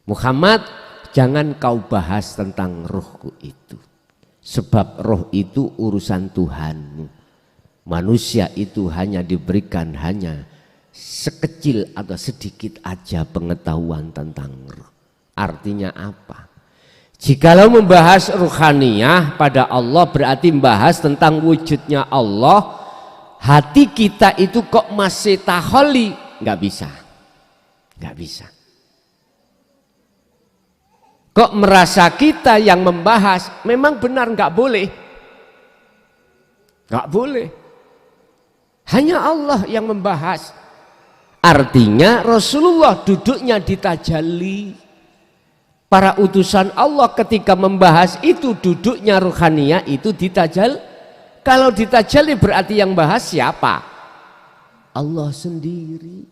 Muhammad, jangan kau bahas tentang rohku itu. Sebab roh itu urusan Tuhanmu. Manusia itu hanya diberikan hanya sekecil atau sedikit aja pengetahuan tentang roh. Artinya apa? Jikalau membahas ruhaniyah pada Allah berarti membahas tentang wujudnya Allah. Hati kita itu kok masih taholli? Nggak bisa. Nggak bisa. Kok merasa kita yang membahas? Memang benar nggak boleh. Nggak boleh. Hanya Allah yang membahas. Artinya Rasulullah duduknya di tajalli. Para utusan Allah ketika membahas itu duduknya ruhaniyah itu di tajalli. Kalau di tajalli berarti yang bahas siapa? Allah sendiri.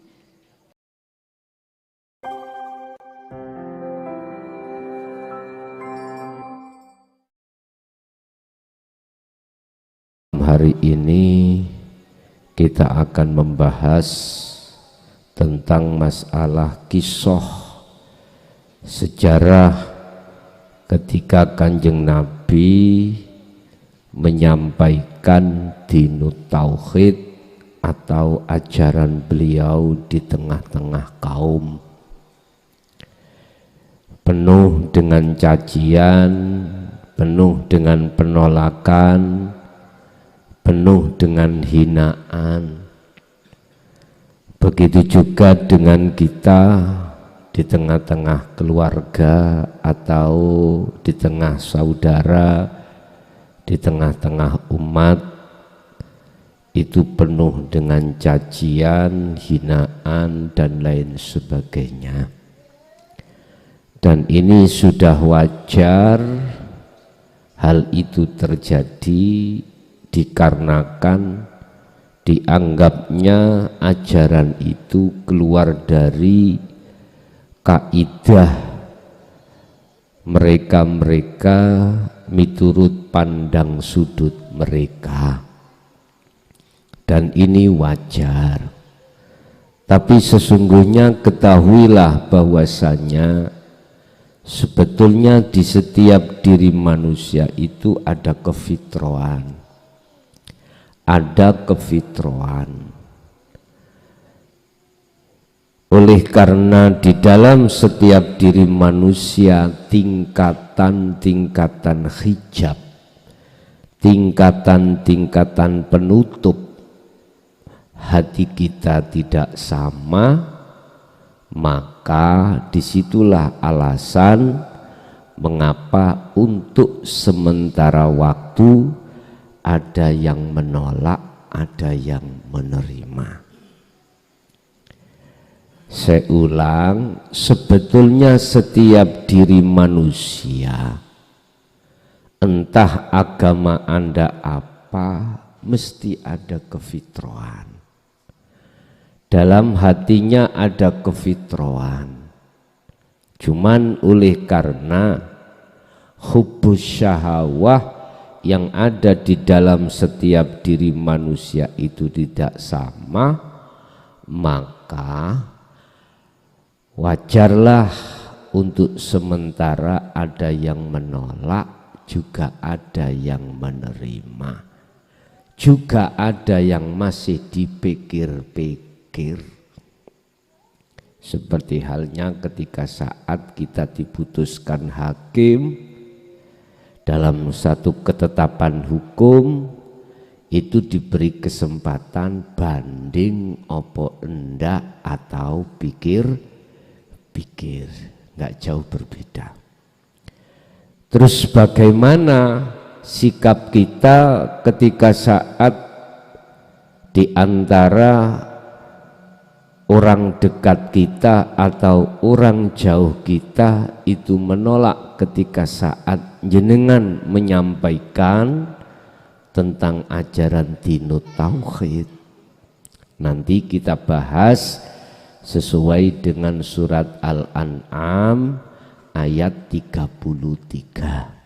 Hari ini kita akan membahas tentang masalah kisah sejarah ketika Kanjeng Nabi menyampaikan dinut tauhid atau ajaran beliau di tengah-tengah kaum, penuh dengan cacian, penuh dengan penolakan, penuh dengan hinaan. Begitu juga dengan kita di tengah-tengah keluarga atau di tengah saudara, di tengah-tengah umat, itu penuh dengan cacian, hinaan dan lain sebagainya. Dan ini sudah wajar hal itu terjadi dikarenakan dianggapnya ajaran itu keluar dari kaidah mereka-mereka miturut pandang sudut mereka, dan ini wajar. Tapi sesungguhnya ketahuilah bahwasanya sebetulnya di setiap diri manusia itu ada kefitraan. Ada kefitraan. Oleh karena di dalam setiap diri manusia tingkatan-tingkatan hijab, tingkatan-tingkatan penutup hati kita tidak sama, maka disitulah alasan mengapa untuk sementara waktu ada yang menolak, ada yang menerima. Saya ulang, sebetulnya setiap diri manusia, entah agama Anda apa, mesti ada kefitraan. Dalam hatinya ada kefitraan. Cuman oleh karena hubbus syahawah yang ada di dalam setiap diri manusia itu tidak sama, maka wajarlah untuk sementara ada yang menolak, juga ada yang menerima, juga ada yang masih dipikir-pikir. Seperti halnya ketika saat kita diputuskan hakim dalam satu ketetapan hukum, itu diberi kesempatan banding opo endak atau pikir-pikir, nggak jauh berbeda. Terus bagaimana sikap kita ketika saat di antara orang dekat kita atau orang jauh kita itu menolak ketika saat jenengan menyampaikan tentang ajaran dinut tauhid? Nanti kita bahas sesuai dengan surat Al-An'am ayat 33.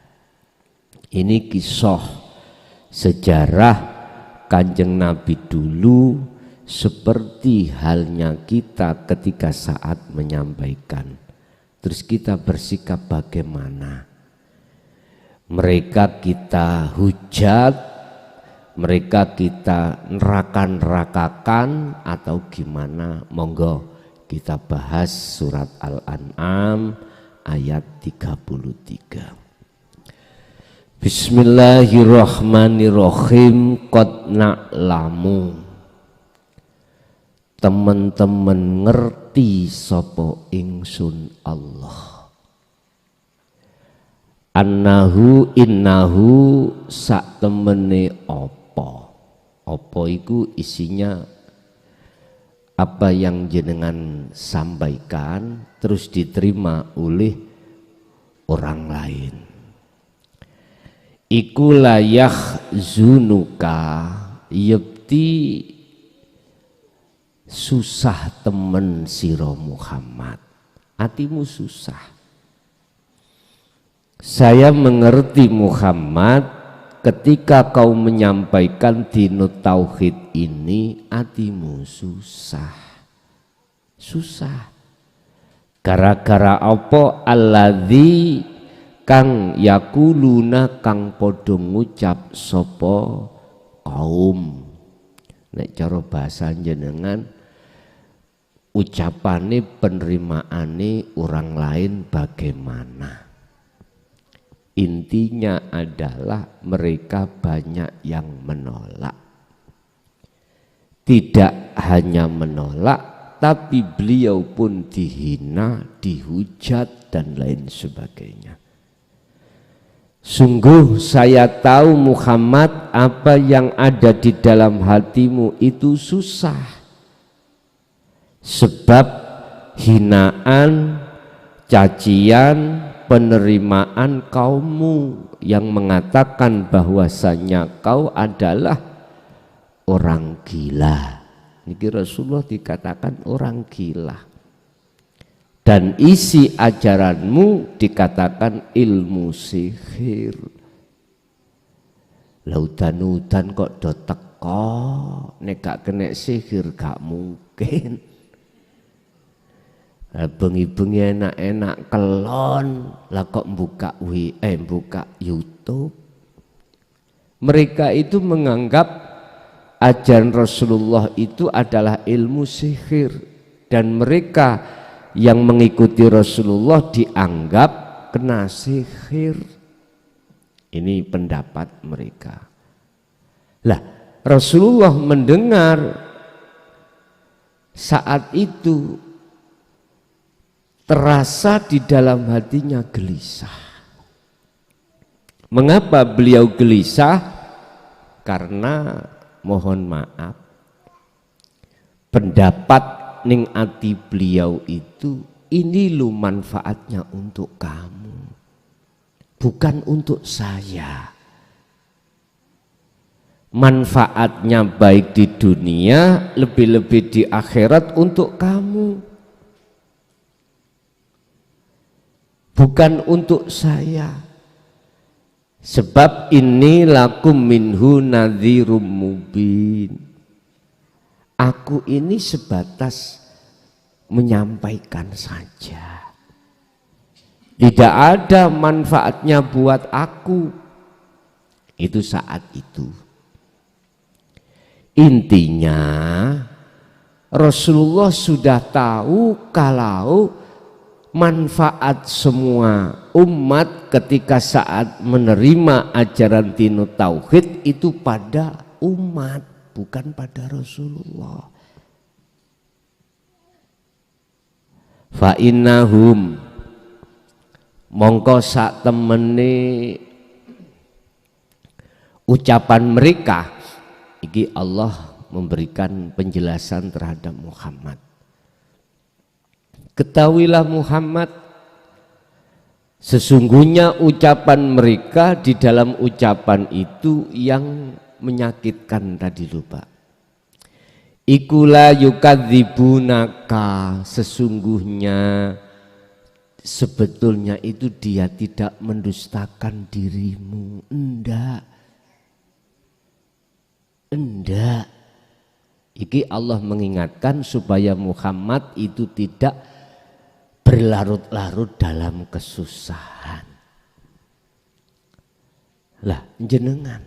Ini kisah sejarah Kanjeng Nabi dulu, seperti halnya kita ketika saat menyampaikan. Terus kita bersikap bagaimana? Mereka kita hujat, mereka kita neraka-nerakakan atau gimana? Monggo kita bahas surat Al-An'am ayat 33. Bismillahirrahmanirrahim. Qad na'lamu, teman-teman ngerti sapa ingsun Allah. Annahu innahu sak temene apa iku isinya apa yang jenengan sampaikan terus diterima oleh orang lain. Iku layah zunuka yepti susah temen siro Muhammad, hatimu susah. Saya mengerti Muhammad ketika kau menyampaikan dinut tauhid ini, hatimu susah. Susah. Gara-gara apa? Alladzi kang yakuluna kang podo ngucap sopo kaum. Nek cara bahasa jenengan ucapane penerimaane orang lain bagaimana? Intinya adalah mereka banyak yang menolak. Tidak hanya menolak, tapi beliau pun dihina, dihujat dan lain sebagainya. Sungguh saya tahu Muhammad, apa yang ada di dalam hatimu itu susah. Sebab hinaan, cacian, penerimaan kaummu yang mengatakan bahwasanya kau adalah orang gila. Ini Rasulullah dikatakan orang gila. Dan isi ajaranmu dikatakan ilmu sihir. Laudan-udan kok do teko, nek gak kena sihir gak mungkin. Bengi-bengi enak-enak kelon lah kok buka buka YouTube. Mereka itu menganggap ajaran Rasulullah itu adalah ilmu sihir, dan mereka yang mengikuti Rasulullah dianggap kena sihir. Ini pendapat mereka. Lah, Rasulullah mendengar saat itu terasa di dalam hatinya gelisah. Mengapa beliau gelisah? Karena mohon maaf, pendapat ning ati beliau itu ini lu manfaatnya untuk kamu, bukan untuk saya. Manfaatnya baik di dunia, lebih-lebih di akhirat untuk kamu, bukan untuk saya. Sebab ini lakum minhu nadhirum mubin. Aku ini sebatas menyampaikan saja. Tidak ada manfaatnya buat aku. Itu saat itu. Intinya Rasulullah sudah tahu kalau manfaat semua umat ketika saat menerima ajaran dinut tauhid itu pada umat, bukan pada Rasulullah. Fa innahum mongko sak temene ucapan mereka iki Allah memberikan penjelasan terhadap Muhammad. Ketahuilah Muhammad, sesungguhnya ucapan mereka di dalam ucapan itu yang menyakitkan tadi lupa. Ikula yukadzibunaka, sesungguhnya sebetulnya itu dia tidak mendustakan dirimu. Enggak. Iki Allah mengingatkan supaya Muhammad itu tidak berlarut-larut dalam kesusahan. Lah jenengan,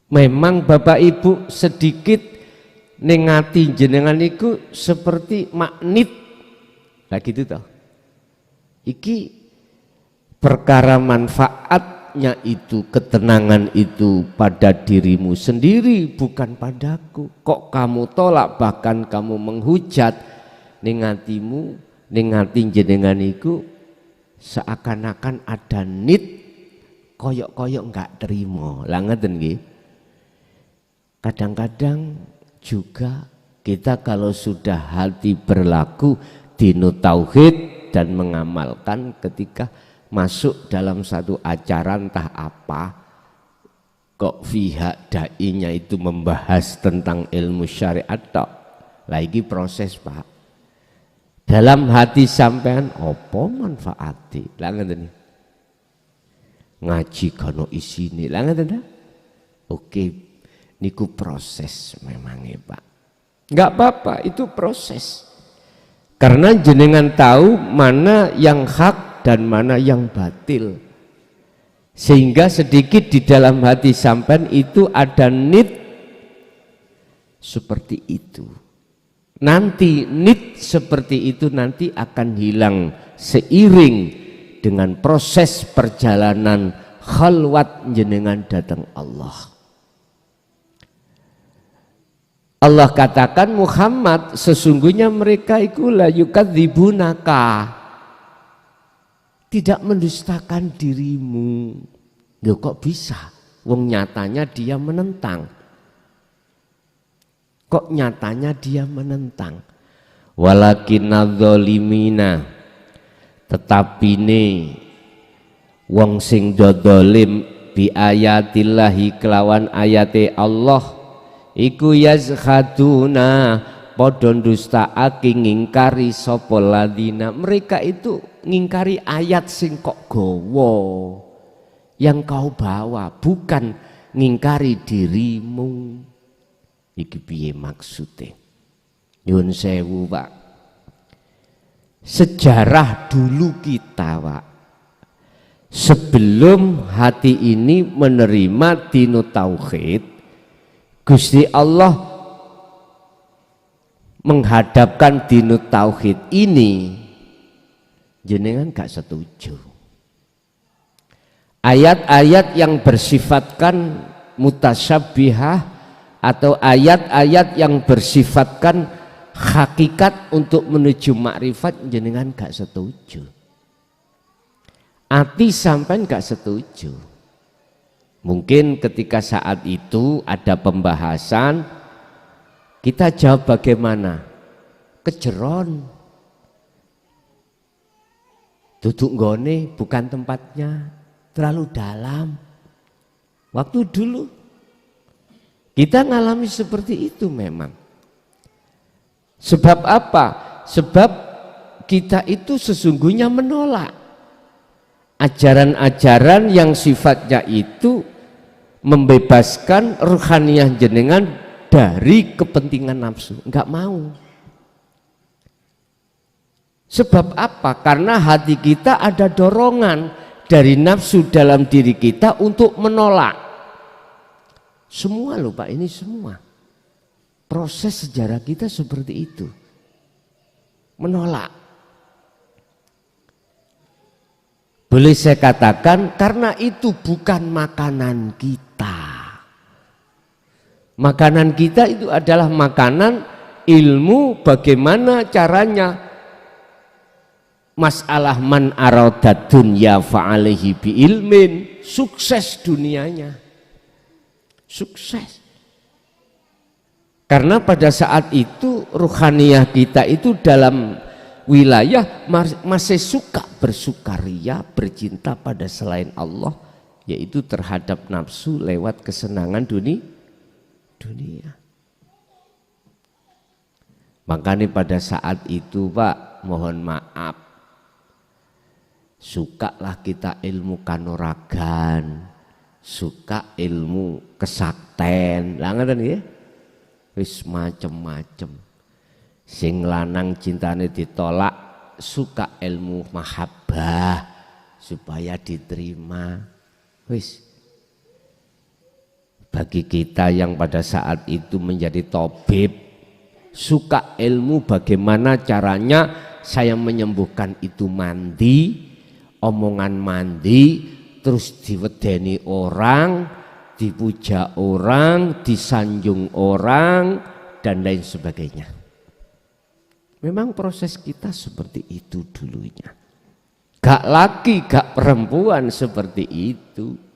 memang Bapak Ibu sedikit nengati jenengan itu seperti magnet. Lah gitu toh. Iki perkara manfaatnya itu, ketenangan itu pada dirimu sendiri, bukan padaku. Kok kamu tolak, bahkan kamu menghujat nengatimu, nengati jenengan itu seakan-akan ada nit koyok-koyok enggak terima. Lah ngeten nggih. Kadang-kadang juga kita kalau sudah hati berlaku dinu tauhid dan mengamalkan, ketika masuk dalam satu acara entah apa, kok pihak dai-nya itu membahas tentang ilmu syariat tok. Lagi proses Pak. Dalam hati sampean apa manfaati? Lah ngeten. Ngaji kono isine lah ngeten. Oke, niku proses memangnya Pak. Enggak apa-apa, itu proses. Karena jenengan tahu mana yang hak dan mana yang batil. Sehingga sedikit di dalam hati sampean itu ada nit seperti itu. Nanti nit seperti itu nanti akan hilang seiring dengan proses perjalanan khalwat jenengan datang Allah. Allah katakan, Muhammad, sesungguhnya mereka itu la yukadzibunaka, tidak mendustakan dirimu. Loh kok bisa? Wong nyatanya dia menentang. Kok nyatanya dia menentang? Walakinadz zalimina, tetapi ne wong sing dodolim bi ayatillahi kelawan ayate Allah iku yazhaduna padha ndustaake ngingkari sapa ladina, mereka itu ngingkari ayat sing kok gawa yang kau bawa, bukan ngingkari dirimu. Iki piye maksude? Nyuwun sewu Pak. Sejarah dulu kita Pak, sebelum hati ini menerima dinu tauhid, Gusti Allah menghadapkan dinu tauhid ini, jenengan gak setuju. Ayat-ayat yang bersifatkan mutasyabihah atau ayat-ayat yang bersifatkan hakikat untuk menuju makrifat, jenengan gak setuju. Ati sampean gak setuju. Mungkin ketika saat itu ada pembahasan, kita jawab bagaimana? Kejeron. Duduk nggone bukan tempatnya, terlalu dalam. Waktu dulu kita ngalami seperti itu memang. Sebab apa? Sebab kita itu sesungguhnya menolak ajaran-ajaran yang sifatnya itu membebaskan ruhaniyah jenengan dari kepentingan nafsu. Enggak mau. Sebab apa? Karena hati kita ada dorongan dari nafsu dalam diri kita untuk menolak. Semua loh Pak, ini semua. Proses sejarah kita seperti itu. Menolak. Boleh saya katakan karena itu bukan makanan kita. Makanan kita itu adalah makanan ilmu, bagaimana caranya. Masalah man aradat dunya fa'alaihi bi ilmin, sukses dunianya. Sukses. Karena pada saat itu ruhaniyah kita itu dalam wilayah masih suka bersukaria, bercinta pada selain Allah, yaitu terhadap nafsu lewat kesenangan dunia. Makanya pada saat itu Pak, mohon maaf, sukalah kita ilmu kanuragan, suka ilmu kesakten, lah ngoten nggih. Wis macem-macem. Sing lanang cintane ditolak suka ilmu mahabbah supaya diterima. Wis. Bagi kita yang pada saat itu menjadi tabib, suka ilmu bagaimana caranya saya menyembuhkan itu mandi, omongan mandi, terus diwedeni orang, dipuja orang, disanjung orang, dan lain sebagainya. Memang proses kita seperti itu dulunya. Gak laki, gak perempuan seperti itu.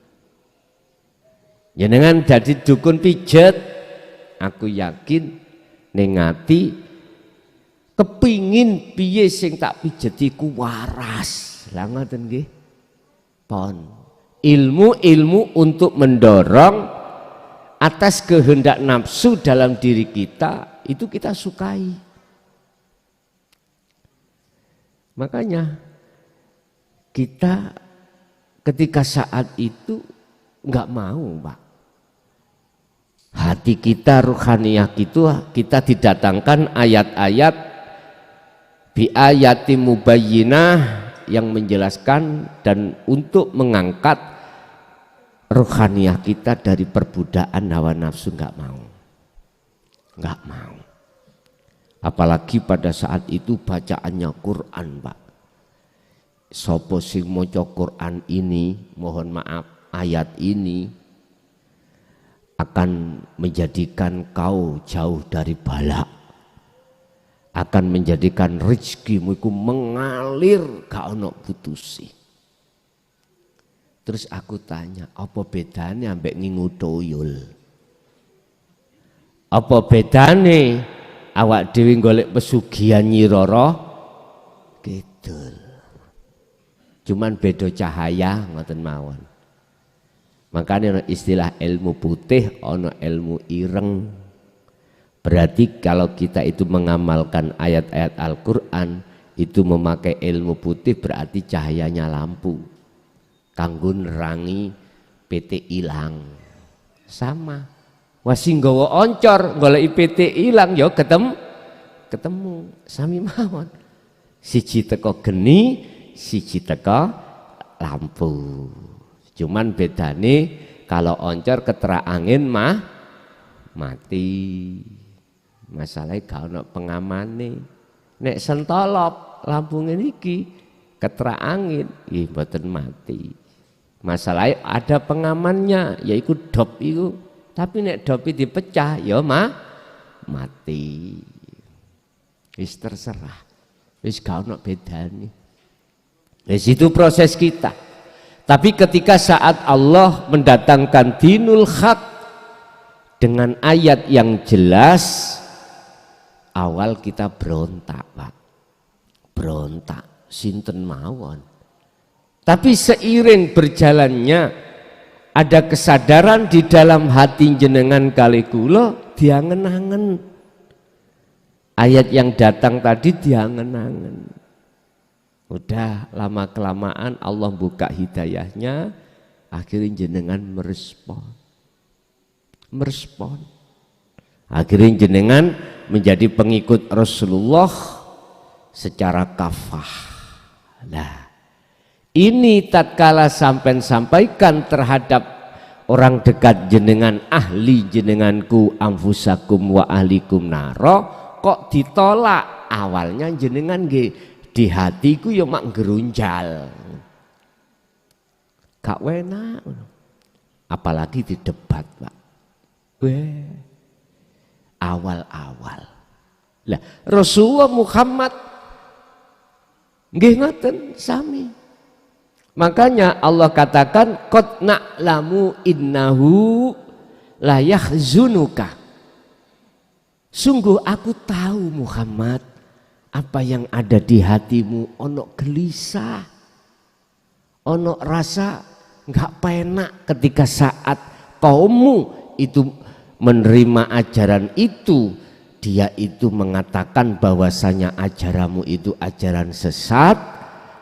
Jenengan jadi dukun pijet, aku yakin ning ati kepingin piye sing tak pijeti ku waras. Lah ngoten nggih. Pon. Ilmu-ilmu untuk mendorong atas kehendak nafsu dalam diri kita, itu kita sukai. Makanya kita ketika saat itu enggak mau, Pak. Hati kita, ruhaniyah kita didatangkan ayat-ayat bi ayati mubayyinah yang menjelaskan dan untuk mengangkat ruhaniyah kita dari perbudakan hawa nafsu. Enggak mau. Apalagi pada saat itu bacaannya Quran, Pak. Sopo sing maca Quran ini, mohon maaf, ayat ini akan menjadikan kau jauh dari bala, akan menjadikan rezekimu iku mengalir gak ono putusi. Terus aku tanya, apa bedanya ambek ngingu toyol? Apa bedane awak dhewe golek pesugihan Nyi Roro kidul? Cuman beda cahaya ngoten mawon. Makanya istilah ilmu putih, ono ilmu ireng. Berarti kalau kita itu mengamalkan ayat-ayat Al-Quran, itu memakai ilmu putih berarti cahayanya lampu. Kanggo nerangi PT ilang. Sama. Wasi nggawa oncor, goleki PT ilang ya ketemu. Sami mawon. Siji teko geni, siji teko lampu. Cuman bedane kalau oncor ketera angin mati. Masalahnya gak ono pengamane. Nek sentolop lampu niki ketera angin, ih mboten mati. Masalahnya ada pengamannya, yaitu dop itu. Tapi nek dop dipecah, ya mati. Wis terserah. Wis gak ono bedane. Wis itu proses kita. Tapi ketika saat Allah mendatangkan dinul haq dengan ayat yang jelas, awal kita berontak, Pak. Berontak, sinten mawon. Tapi seiring berjalannya ada kesadaran di dalam hati jenengan kali kula diangen-angen. Ayat yang datang tadi diangen-angen. Udah lama kelamaan Allah buka hidayahnya, akhirnya jenengan merespon. Akhirnya jenengan menjadi pengikut Rasulullah secara kafah. Nah, ini tatkala sampai sampaikan terhadap orang dekat jenengan, ahli jenenganku anfusakum wa ahlikum naro, kok ditolak. Awalnya jenengan di hatiku ya mak gerunjal, gak enak, apalagi di debat, Pak. Awal-awal lah Rasulullah Muhammad nggih ngoten sami. Makanya Allah katakan qad na'lamu innahu la yahzunuka. Sungguh aku tahu Muhammad, apa yang ada di hatimu, ono gelisah, ono rasa nggak penak ketika saat kaummu itu menerima ajaran itu. Dia itu mengatakan bahwasanya ajaranmu itu ajaran sesat,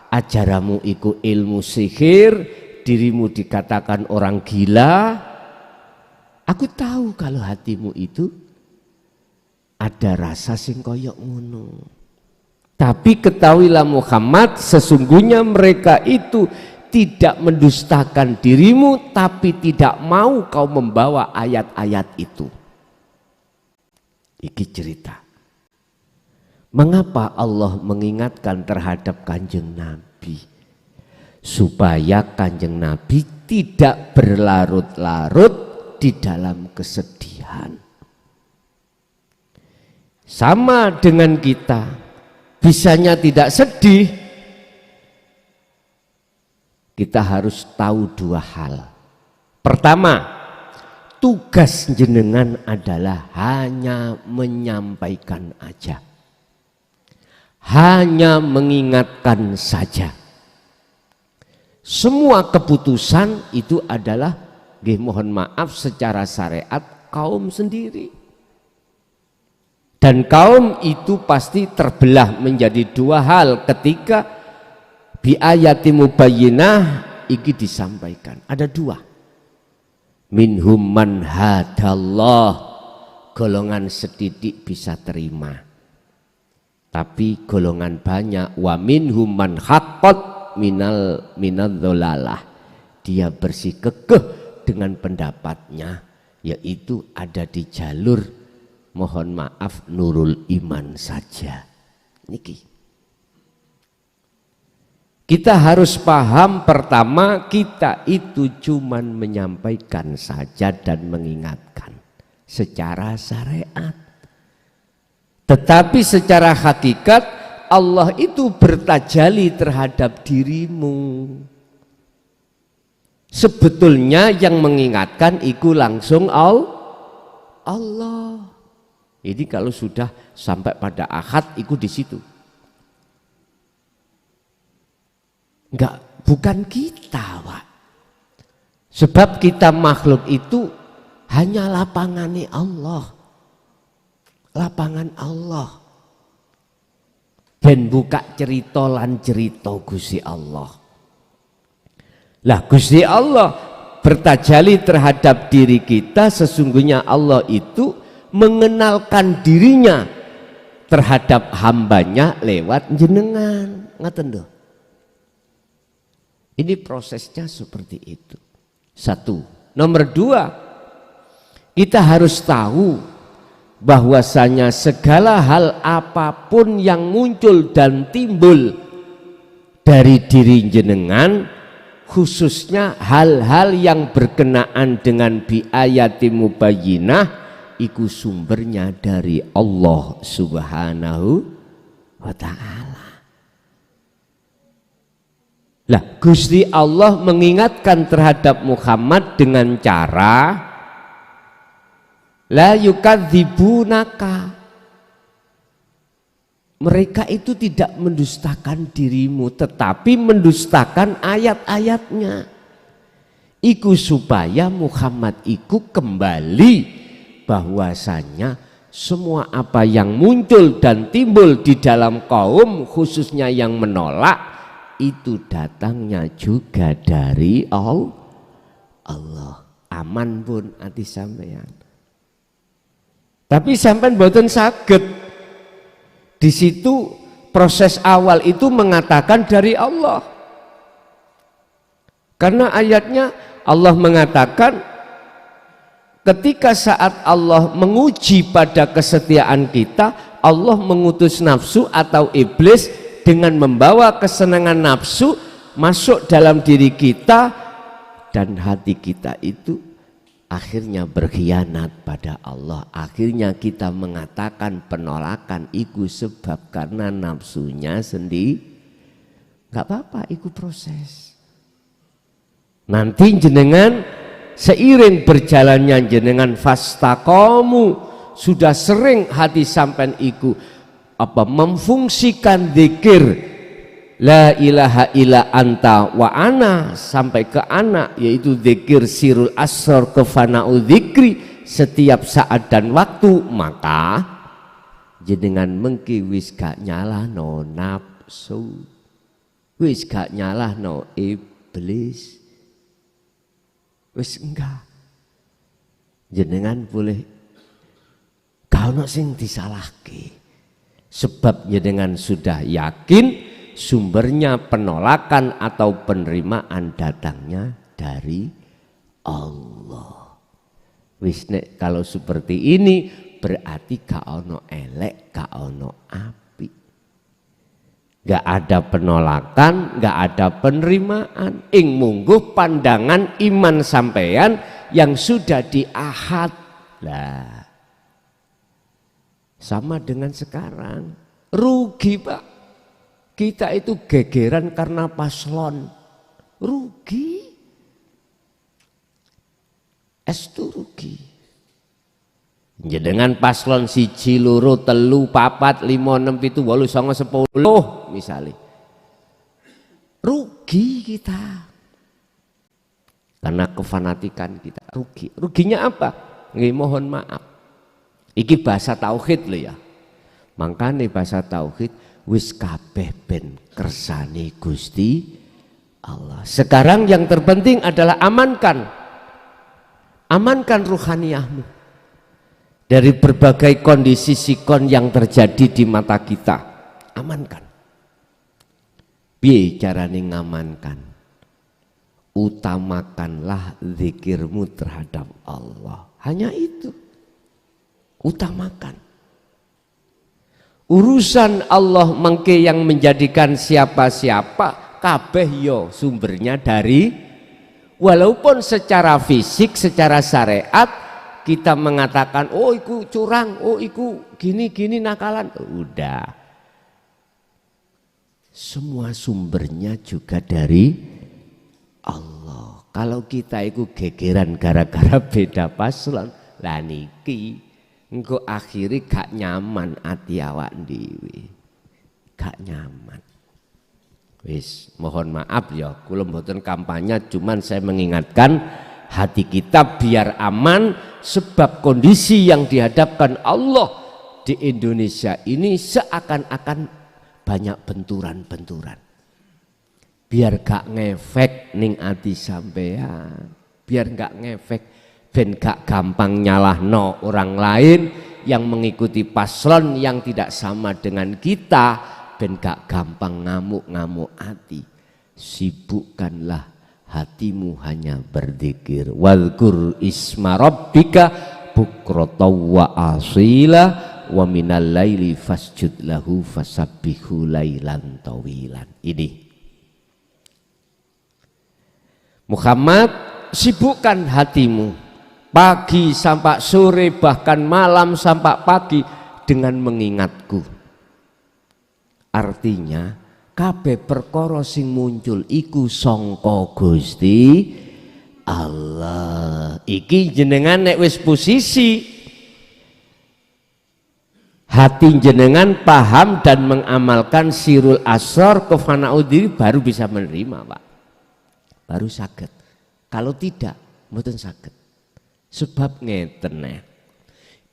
ajaranmu itu ilmu sihir, dirimu dikatakan orang gila. Aku tahu kalau hatimu itu ada rasa sing koyok ngono. Tapi ketahuilah Muhammad, sesungguhnya mereka itu tidak mendustakan dirimu, tapi tidak mau kau membawa ayat-ayat itu. Iki cerita. Mengapa Allah mengingatkan terhadap Kanjeng Nabi? Supaya Kanjeng Nabi tidak berlarut-larut di dalam kesedihan. Sama dengan kita, bisanya tidak sedih, kita harus tahu dua hal. Pertama, tugas jenengan adalah hanya menyampaikan aja, hanya mengingatkan saja. Semua keputusan itu adalah, mohon maaf, secara syariat kaum sendiri. Dan kaum itu pasti terbelah menjadi dua hal ketika bi ayati mubayyinah iki disampaikan. Ada dua. Minhum man hadallah, golongan sedidik bisa terima. Tapi golongan banyak, wa minhum man haqqat minal dholalah, dia bersikukuh dengan pendapatnya, yaitu ada di jalur, mohon maaf, nurul iman saja. Niki. Kita harus paham, pertama, kita itu cuman menyampaikan saja dan mengingatkan secara syariat. Tetapi secara hakikat Allah itu bertajali terhadap dirimu. Sebetulnya yang mengingatkan itu langsung Allah. Ini kalau sudah sampai pada ahad itu di situ. Enggak, bukan kita, Pak. Sebab kita makhluk itu hanya lapangane Allah. Lapangan Allah. Dan buka cerita lan cerita Gusti Allah. Lah Gusti Allah bertajali terhadap diri kita, sesungguhnya Allah itu mengenalkan dirinya terhadap hambanya lewat jenengan. Ngaten lho. Ini prosesnya seperti itu. Satu. Nomor dua, kita harus tahu bahwasanya segala hal apapun yang muncul dan timbul dari diri jenengan, khususnya hal-hal yang berkenaan dengan biayati mubayyinah, iku sumbernya dari Allah Subhanahu wa ta'ala. Lah Gusti Allah mengingatkan terhadap Muhammad dengan cara la yukadzibunaka. Mereka itu tidak mendustakan dirimu, tetapi mendustakan ayat-ayatnya. Iku supaya Muhammad iku kembali bahwasanya semua apa yang muncul dan timbul di dalam kaum, khususnya yang menolak, itu datangnya juga dari Allah. Aman pun ati sampean. Tapi sampean mboten saged. Di situ proses awal itu mengatakan dari Allah. Karena ayatnya Allah mengatakan ketika saat Allah menguji pada kesetiaan kita, Allah mengutus nafsu atau iblis dengan membawa kesenangan nafsu masuk dalam diri kita, dan hati kita itu akhirnya berkhianat pada Allah. Akhirnya kita mengatakan penolakan itu sebab karena nafsunya sendiri. Gak apa-apa, itu proses. Nanti jenengan seiring berjalannya jenengan fastaqomu, sudah sering hati sampean iku memfungsikan zikir la ilaha illa anta wa ana sampai ke anak, yaitu zikir sirul asrar kefana'u zikri setiap saat dan waktu, maka jenengan mengki wis gak nyalahno nafsu, wis gak nyalahno iblis, wis enggak, jenengan boleh kau sing disalahke. Sebab jenengan sudah yakin sumbernya penolakan atau penerimaan datangnya dari Allah. Wis nek kalau seperti ini berarti gak ono elek, gak ono api. Gak ada penolakan, gak ada penerimaan. Ing mungguh pandangan iman sampeyan yang sudah diahad. Lah, sama dengan sekarang. Rugi Pak. Kita itu gegeran karena paslon. Rugi. Estu rugi. Dengan paslon 1, 2, 3, 4, 5, 6, 7, 8, 9, 10 misalnya. Rugi kita. Karena kefanatikan kita rugi. Ruginya apa? Nggih mohon maaf. Iki bahasa tauhid lho ya. Makanya bahasa tauhid wis kabeh ben kersane Gusti Allah. Sekarang yang terpenting adalah amankan ruhaniyahmu dari berbagai kondisi sikon yang terjadi di mata kita. Amankan. Piye carane ngamankan? Utamakanlah zikirmu terhadap Allah. Hanya itu. Utamakan. Urusan Allah mengke yang menjadikan siapa-siapa kabeh yo sumbernya dari, walaupun secara fisik, secara syariat kita mengatakan oh iku curang, oh iku gini-gini nakalan, udah. Semua sumbernya juga dari Allah. Kalau kita itu gegeran gara-gara beda paslon, lah niki engko akhiri gak nyaman ati awak dhewe. Gak nyaman. Wis, mohon maaf ya, kula mboten kampanye, cuman saya mengingatkan hati kita biar aman, sebab kondisi yang dihadapkan Allah di Indonesia ini seakan-akan banyak benturan-benturan. Biar gak ngefek ning ati sampean, biar gak ngefek, ben gak gampang nyalahno orang lain yang mengikuti paslon yang tidak sama dengan kita, ben gak gampang ngamuk-ngamuk hati. Sibukkanlah hatimu hanya berzikir. Wadhkur isma rabbika bukrata wa asila wa minal laili fasjud lahu fasabbihu lailan tawilan. Ini Muhammad, sibukkan hatimu pagi sampai sore, bahkan malam sampai pagi dengan mengingatku. Artinya kabeh perkara sing muncul iku sangka Gusti Allah. Iki jenengan nek wis posisi hati jenengan paham dan mengamalkan sirul asrar kefana'udiri, baru bisa menerima Pak. Baru saged. Kalau tidak mboten saged. Sebab ngeten.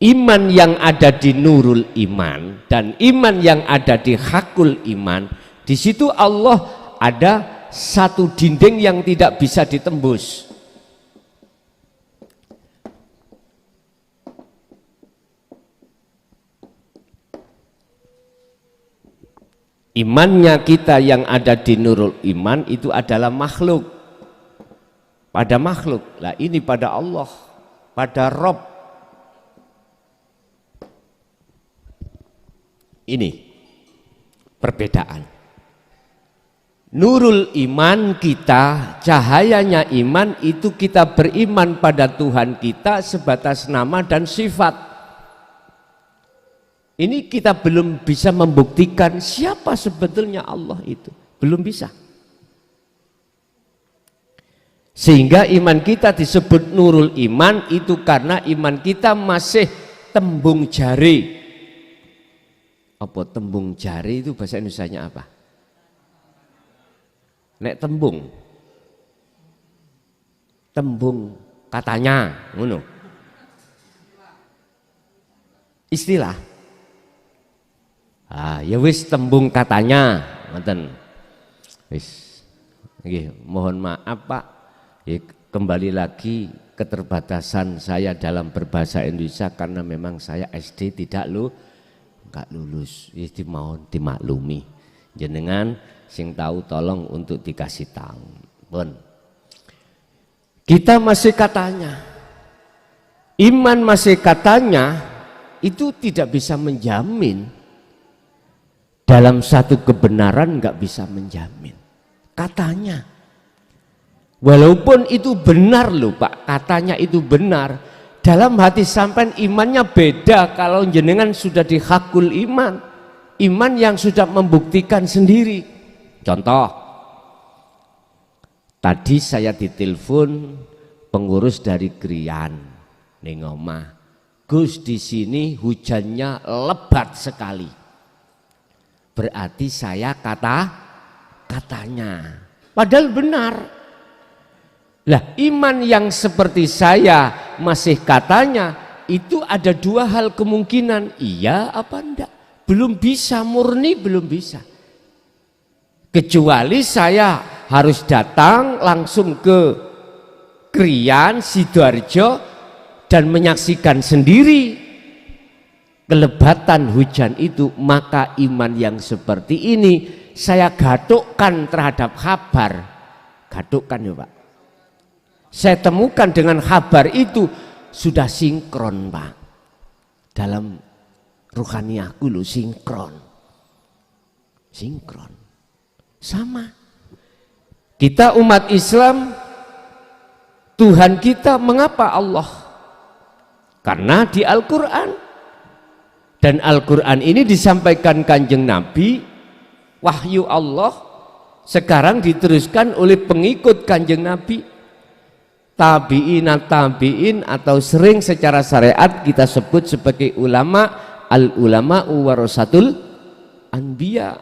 Iman yang ada di nurul iman dan iman yang ada di hakul iman, di situ Allah ada satu dinding yang tidak bisa ditembus. Imannya kita yang ada di nurul iman itu adalah makhluk. Pada makhluk, lah ini pada Allah, pada Rob. Ini perbedaan. Nurul iman kita, cahayanya iman itu kita beriman pada Tuhan kita sebatas nama dan sifat. Ini kita belum bisa membuktikan siapa sebetulnya Allah itu, belum bisa. Sehingga iman kita disebut nurul iman itu karena iman kita masih tembung jari. Apa tembung jari itu bahasa Indonesianya apa? Nek tembung. Tembung katanya, ngono. Istilah. Ah, ya wis tembung katanya, ngoten. Wis. Nggih, mohon maaf Pak. Ya, kembali lagi keterbatasan saya dalam berbahasa Indonesia karena memang saya SD tidak nggak lulus, ya mau dimaklumi. Jenengan sing tahu tolong untuk dikasih tahu. Pun. Kita masih katanya, iman masih katanya itu tidak bisa menjamin. Dalam satu kebenaran nggak bisa menjamin. Katanya. Walaupun itu benar loh Pak, katanya itu benar. Dalam hati sampean imannya beda kalau jenengan sudah dihakul iman. Iman yang sudah membuktikan sendiri. Contoh, tadi saya ditelepon pengurus dari Krian ning omah. Gus, di sini hujannya lebat sekali. Berarti saya katanya. Padahal benar. Lah, iman yang seperti saya masih katanya itu ada dua hal kemungkinan, iya apa enggak. Belum bisa murni, belum bisa. Kecuali saya harus datang langsung ke Krian, Sidoarjo dan menyaksikan sendiri kelebatan hujan itu, maka iman yang seperti ini saya gadukkan terhadap kabar. Gadukkan ya Pak. Saya temukan dengan kabar itu sudah sinkron Pak. Dalam ruhaniahku loh, sinkron. Sinkron. Sama. Kita umat Islam, Tuhan kita mengapa Allah? Karena di Al-Quran. Dan Al-Quran ini disampaikan Kanjeng Nabi, wahyu Allah, sekarang diteruskan oleh pengikut Kanjeng Nabi. Tabi'in atau sering secara syariat kita sebut sebagai ulama, al-ulama warasatul anbiya.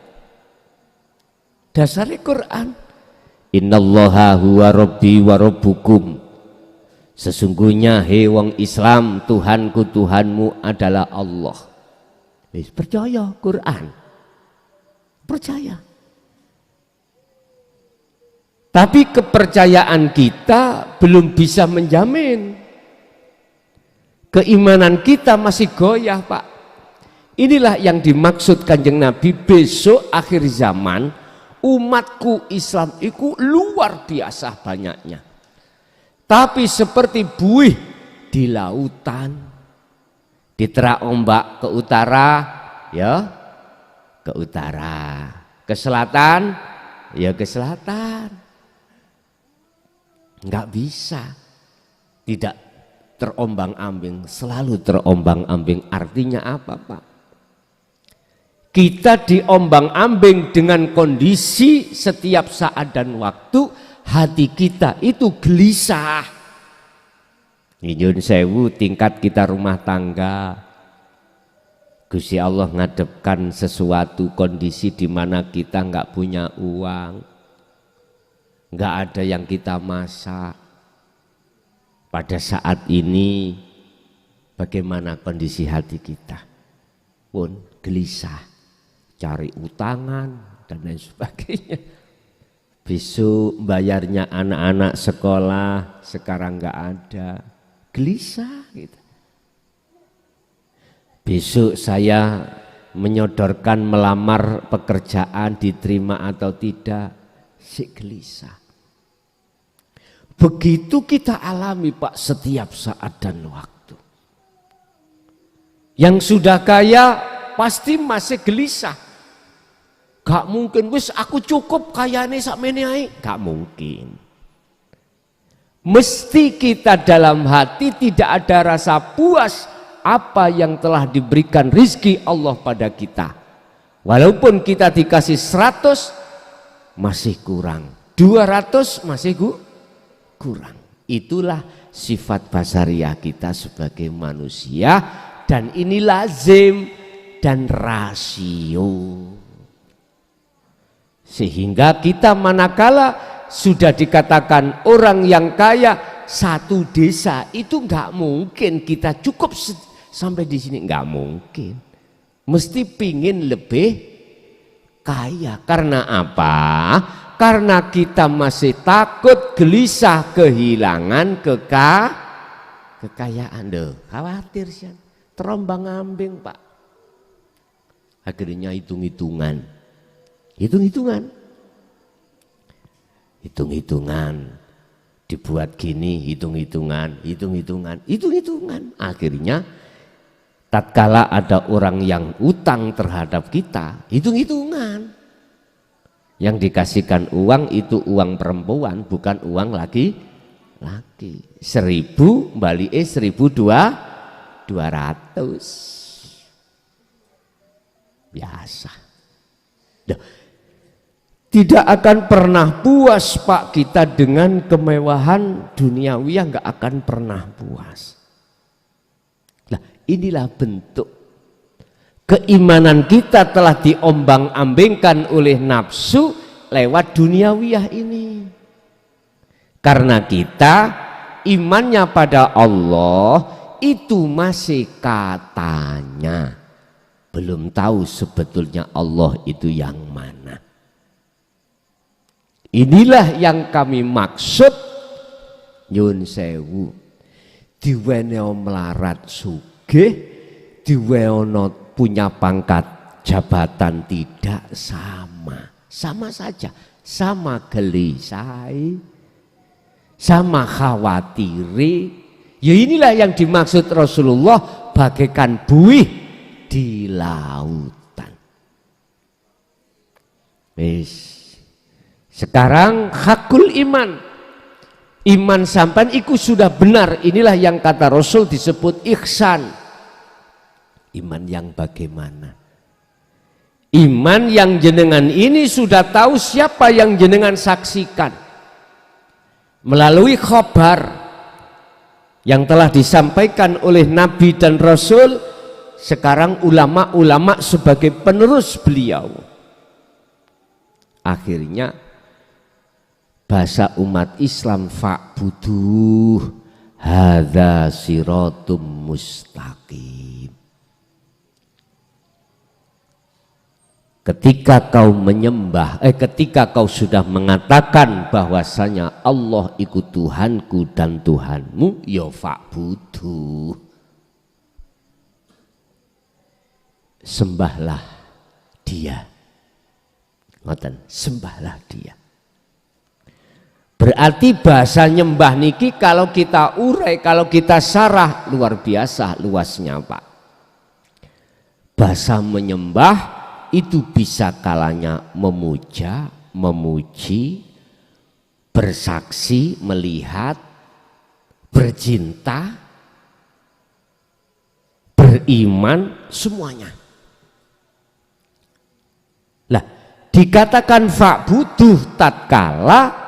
Dasar Quran. Innallaha huwa rabbi wa rabbukum. Sesungguhnya hei wong Islam, Tuhanku Tuhanmu adalah Allah. Percaya Quran. Percaya. Tapi kepercayaan kita belum bisa menjamin. Keimanan kita masih goyah Pak. Inilah yang dimaksud Kanjeng Nabi, besok akhir zaman umatku Islam itu luar biasa banyaknya. Tapi seperti buih di lautan, diterak ombak ke utara, ya ke utara, ke selatan, ya ke selatan. Enggak bisa tidak terombang-ambing, selalu terombang-ambing. Artinya apa Pak? Kita diombang-ambing dengan kondisi setiap saat dan waktu, hati kita itu gelisah. Nyun sewu, tingkat kita rumah tangga, Gusti Allah ngadepkan sesuatu kondisi di mana kita enggak punya uang, nggak ada yang kita masak. Pada saat ini bagaimana kondisi hati kita? Pun gelisah, cari utangan dan lain sebagainya. Besok bayarnya anak-anak sekolah sekarang nggak ada, gelisah gitu. Besok saya menyodorkan melamar pekerjaan, diterima atau tidak, si gelisah. Begitu kita alami Pak setiap saat dan waktu. Yang sudah kaya pasti masih gelisah. Gak mungkin wis aku cukup kayane sakmene ae, gak mungkin. Mesti kita dalam hati tidak ada rasa puas apa yang telah diberikan rizki Allah pada kita. Walaupun kita dikasih 100 masih kurang, 200 masih kurang. Itulah sifat basariah kita sebagai manusia, dan ini lazim dan rasio. Sehingga kita manakala sudah dikatakan orang yang kaya, satu desa itu nggak mungkin kita cukup sampai di sini, nggak mungkin. Mesti pingin lebih kaya. Karena apa? Karena kita masih takut, gelisah, kehilangan kekayaan. Khawatir sih, terombang ambing Pak. Akhirnya hitung-hitungan, dibuat gini, hitung-hitungan. Akhirnya tatkala ada orang yang utang terhadap kita, hitung-hitungan. Yang dikasihkan uang itu uang perempuan, bukan uang laki. 1.000 balik 1.200. Biasa. Tidak akan pernah puas Pak kita dengan kemewahan duniawi, yang gak akan pernah puas. Nah, inilah bentuk keimanan kita telah diombang-ambingkan oleh nafsu lewat duniawiyah ini. Karena kita imannya pada Allah itu masih katanya, belum tahu sebetulnya Allah itu yang mana. Inilah yang kami maksud nyun sewu, diweneho melarat sugih, diweneho punya pangkat jabatan, tidak sama saja, sama gelisai, sama khawatiri. Ya inilah yang dimaksud Rasulullah bagaikan buih di lautan. Sekarang hakul iman, iman sampan iku sudah benar. Inilah yang kata Rasul disebut ihsan. Iman yang bagaimana? Iman yang jenengan ini sudah tahu siapa yang jenengan saksikan melalui khabar yang telah disampaikan oleh Nabi dan Rasul. Sekarang ulama-ulama sebagai penerus beliau. Akhirnya bahasa umat Islam, fa'buduh hadza siratum mustaqim. Ketika kau menyembah, ketika kau sudah mengatakan bahwasanya Allah itu Tuhanku dan Tuhanmu, ya fa'buduh, sembahlah Dia. Ngoten, sembahlah Dia. Berarti bahasa nyembah niki kalau kita urai, kalau kita sarah, luar biasa luasnya Pak. Bahasa menyembah itu bisa kalanya memuja, memuji, bersaksi, melihat, bercinta, beriman, semuanya. Lah, dikatakan fa'buduh tatkala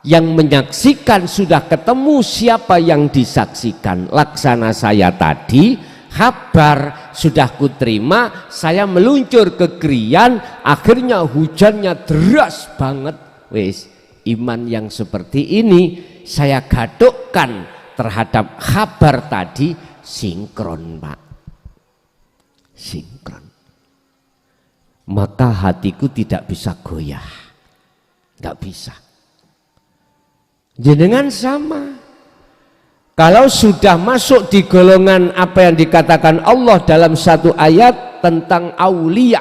yang menyaksikan sudah ketemu siapa yang disaksikan. Laksana saya tadi, kabar sudah kuterima, saya meluncur ke Krian, akhirnya hujannya deras banget. Wes, iman yang seperti ini saya gadukkan terhadap kabar tadi, sinkron Pak, sinkron. Maka hatiku tidak bisa goyah, nggak bisa. Jenengan sama. Kalau sudah masuk di golongan apa yang dikatakan Allah dalam satu ayat tentang aulia,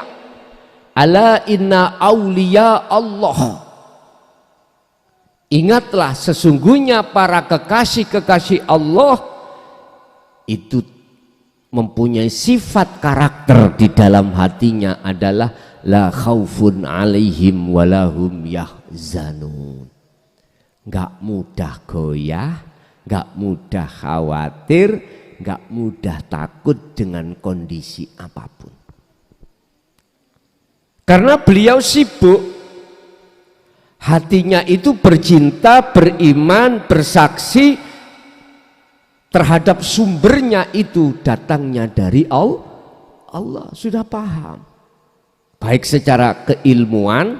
ala inna aulia Allah, ingatlah sesungguhnya para kekasih-kekasih Allah itu mempunyai sifat karakter di dalam hatinya adalah la khaufun alaihim walahum yahzanun, nggak mudah goyah, nggak mudah khawatir, nggak mudah takut dengan kondisi apapun. Karena beliau sibuk, hatinya itu bercinta, beriman, bersaksi terhadap sumbernya itu datangnya dari Allah. Sudah paham, baik secara keilmuan,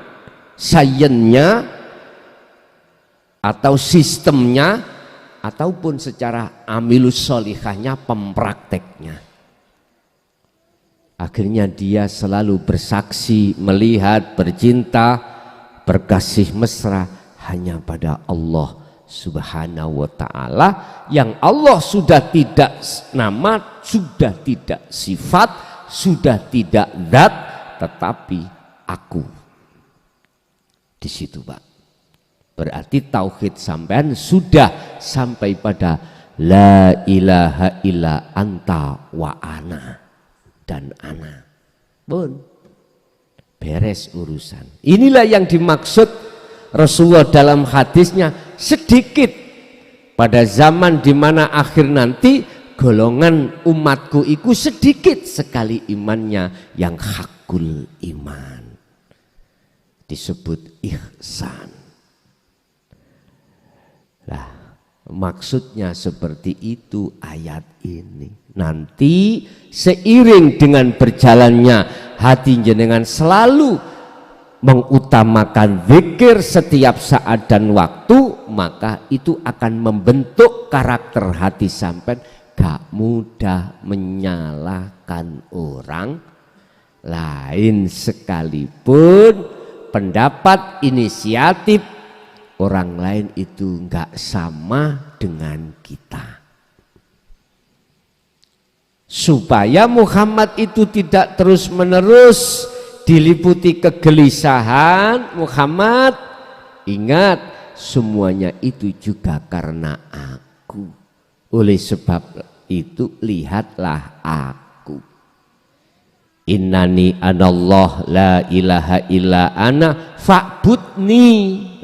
sainsnya, atau sistemnya, ataupun secara amilus sholihahnya, pemprakteknya. Akhirnya dia selalu bersaksi, melihat, bercinta, berkasih mesra hanya pada Allah Subhanahu wa ta'ala, yang Allah sudah tidak nama, sudah tidak sifat, sudah tidak zat tetapi aku. Di situ Pak. Berarti tauhid sampean sudah sampai pada la ilaha illa anta wa ana dan ana. Pun beres urusan. Inilah yang dimaksud Rasulullah dalam hadisnya, sedikit pada zaman di mana akhir nanti golongan umatku itu sedikit sekali imannya yang hakul iman. Disebut ihsan. Lah, maksudnya seperti itu ayat ini. Nanti seiring dengan berjalannya hati jenengan selalu mengutamakan zikir setiap saat dan waktu, maka itu akan membentuk karakter hati sampai gak mudah menyalahkan orang lain sekalipun pendapat inisiatif orang lain itu gak sama dengan kita. Supaya Muhammad itu tidak terus-menerus diliputi kegelisahan, Muhammad ingat semuanya itu juga karena aku. Oleh sebab itu lihatlah aku. Innani anallah la ilaha illa ana fa'budni.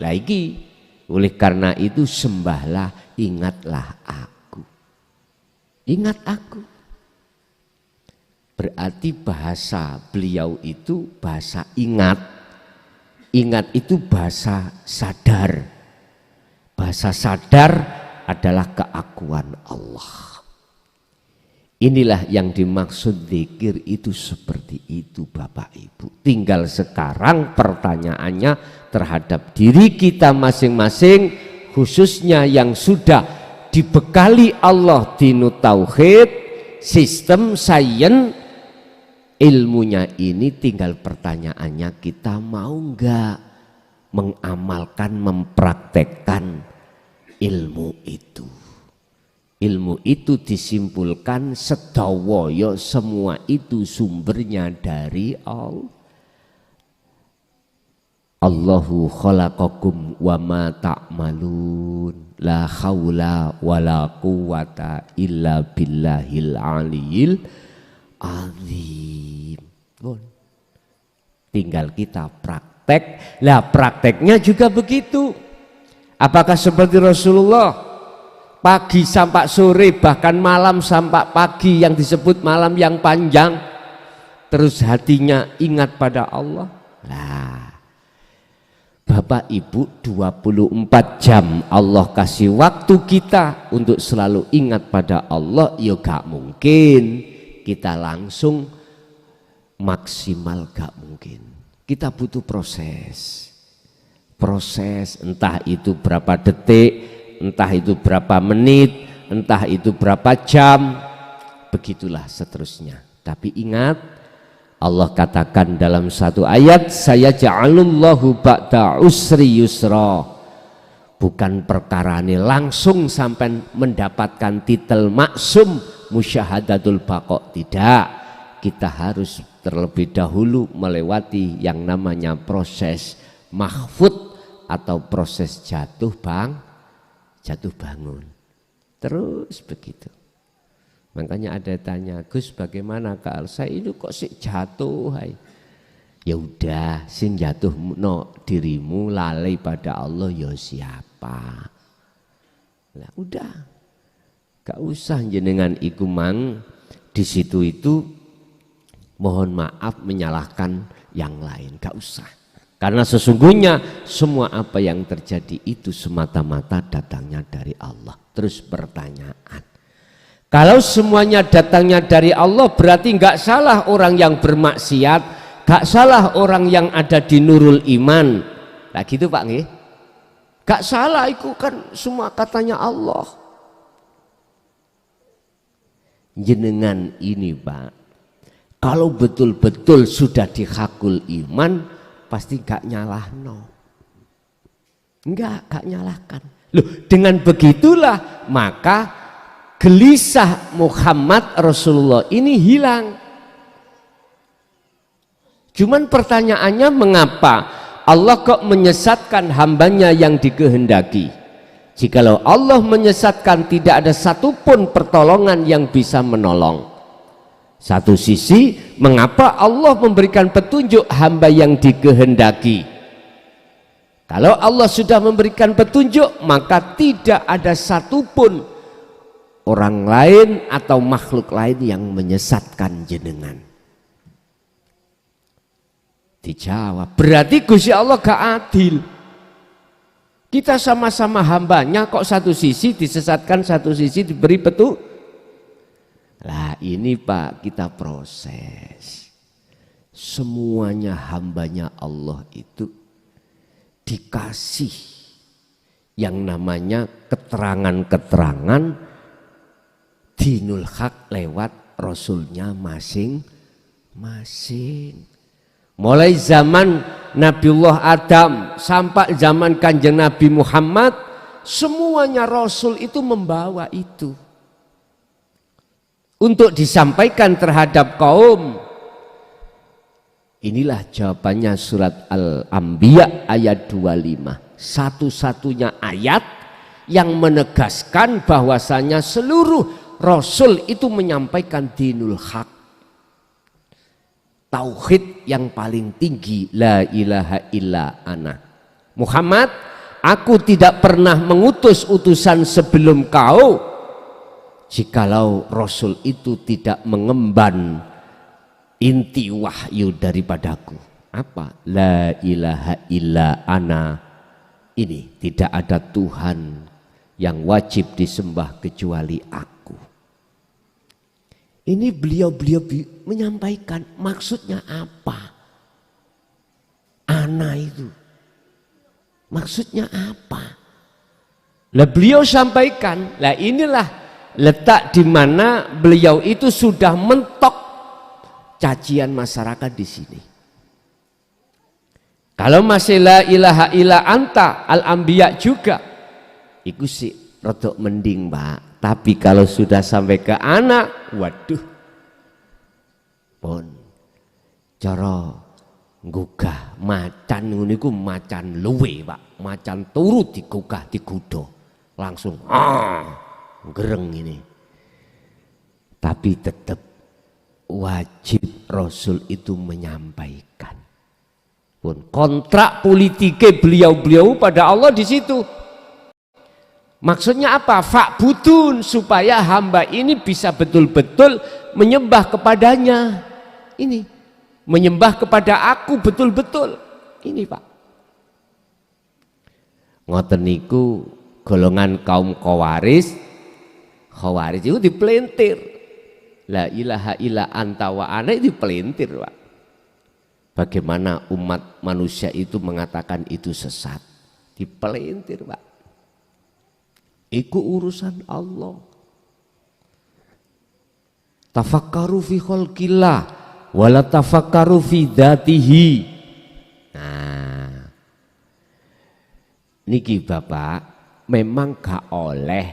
Lagi oleh karena itu sembahlah, ingatlah aku. Ingat aku. Berarti bahasa beliau itu bahasa ingat. Ingat itu bahasa sadar. Bahasa sadar adalah keakuan Allah. Inilah yang dimaksud zikir itu seperti itu Bapak Ibu. Tinggal sekarang pertanyaannya terhadap diri kita masing-masing, khususnya yang sudah dibekali Allah dinu tauhid, sistem sains, ilmunya ini, tinggal pertanyaannya kita mau enggak mengamalkan, mempraktekkan ilmu itu. Ilmu itu disimpulkan sedawaya semua itu sumbernya dari Allah. Allahu khalaqakum wa ma ta'malun la haula wa la quwata illa billahil aliyil azim. Tinggal kita praktek. Lah prakteknya juga begitu. Apakah seperti Rasulullah pagi sampai sore, bahkan malam sampai pagi yang disebut malam yang panjang, terus hatinya ingat pada Allah? Nah, Bapak Ibu 24 jam Allah kasih waktu kita untuk selalu ingat pada Allah, ya gak mungkin kita langsung maksimal, gak mungkin. Kita butuh proses, entah itu berapa detik, entah itu berapa menit, entah itu berapa jam, begitulah seterusnya. Tapi ingat, Allah katakan dalam satu ayat, saya ja'alullahu ba'da usri yusra. Bukan perkara ini langsung sampai mendapatkan titel maksum musyahadatul baqo, tidak. Kita harus terlebih dahulu melewati yang namanya proses mahfud atau proses jatuh bangun, terus begitu. Makanya ada tanya, Gus bagaimana kalau saya ini kok sih jatuh? Hai. Ya udah, sing jatuh no dirimu, lalai pada Allah ya siapa? Nah udah, gak usah jenengan iku mang di situ itu mohon maaf menyalahkan yang lain, gak usah. Karena sesungguhnya semua apa yang terjadi itu semata-mata datangnya dari Allah. Terus pertanyaan, kalau semuanya datangnya dari Allah, berarti nggak salah orang yang bermaksiat, nggak salah orang yang ada di nurul iman. Nah gitu Pak nggih? Nggak salah, itu kan semua katanya Allah. Jenengan ini Pak, kalau betul-betul sudah dihakul iman, pasti gak nyalahno, gak nyalahkan. Loh, dengan begitulah maka gelisah Muhammad Rasulullah ini hilang. Cuman pertanyaannya, mengapa Allah kok menyesatkan hambanya yang dikehendaki? Jikalau Allah menyesatkan, tidak ada satupun pertolongan yang bisa menolong. Satu sisi, mengapa Allah memberikan petunjuk hamba yang dikehendaki? Kalau Allah sudah memberikan petunjuk, maka tidak ada satupun orang lain atau makhluk lain yang menyesatkan jenengan. Dijawab, berarti Gusti Allah gak adil. Kita sama-sama hambanya, kok satu sisi disesatkan, satu sisi diberi petunjuk. Lah ini Pak, kita proses. Semuanya hambanya Allah itu dikasih yang namanya keterangan-keterangan dinul haq lewat rasulnya masing-masing. Mulai zaman Nabiullah Adam sampai zaman Kanjeng Nabi Muhammad, semuanya rasul itu membawa itu untuk disampaikan terhadap kaum. Inilah jawabannya surat Al-Anbiya ayat 25. Satu-satunya ayat yang menegaskan bahwasanya seluruh rasul itu menyampaikan dinul haq. Tauhid yang paling tinggi, la ilaha illa ana. Muhammad, aku tidak pernah mengutus utusan sebelum kau jikalau rasul itu tidak mengemban inti wahyu daripadaku. Apa? La ilaha illa ana. Ini tidak ada Tuhan yang wajib disembah kecuali aku. Ini beliau menyampaikan maksudnya apa? Ana itu maksudnya apa? Lah beliau sampaikan, lah inilah letak di mana beliau itu sudah mentok cacian masyarakat di sini. Kalau masih la ilaha illa anta al-anbiya juga, itu sih rodok mending Pak. Tapi kalau sudah sampai ke anak, waduh, pun cara nggugah macan niku macan luwe Pak, macan turu digugah digudo, langsung gereng ini. Tapi tetap wajib Rasul itu menyampaikan. Pun kontrak politiknya beliau-beliau pada Allah di situ. Maksudnya apa? Fa'budun, supaya hamba ini bisa betul-betul menyembah kepadanya. Ini menyembah kepada aku betul-betul. Ini Pak. Ngoten niku golongan kaum Khawarij. Khawarij itu dipelintir. La ilaha illa anta wa ana itu dipelintir Pak. Bagaimana umat manusia itu mengatakan itu sesat? Dipelintir Pak. Itu urusan Allah. Tafakkaru fi khalqillah wala tafakkaru fi dzatihi. Nah, niki Bapak, memang gak oleh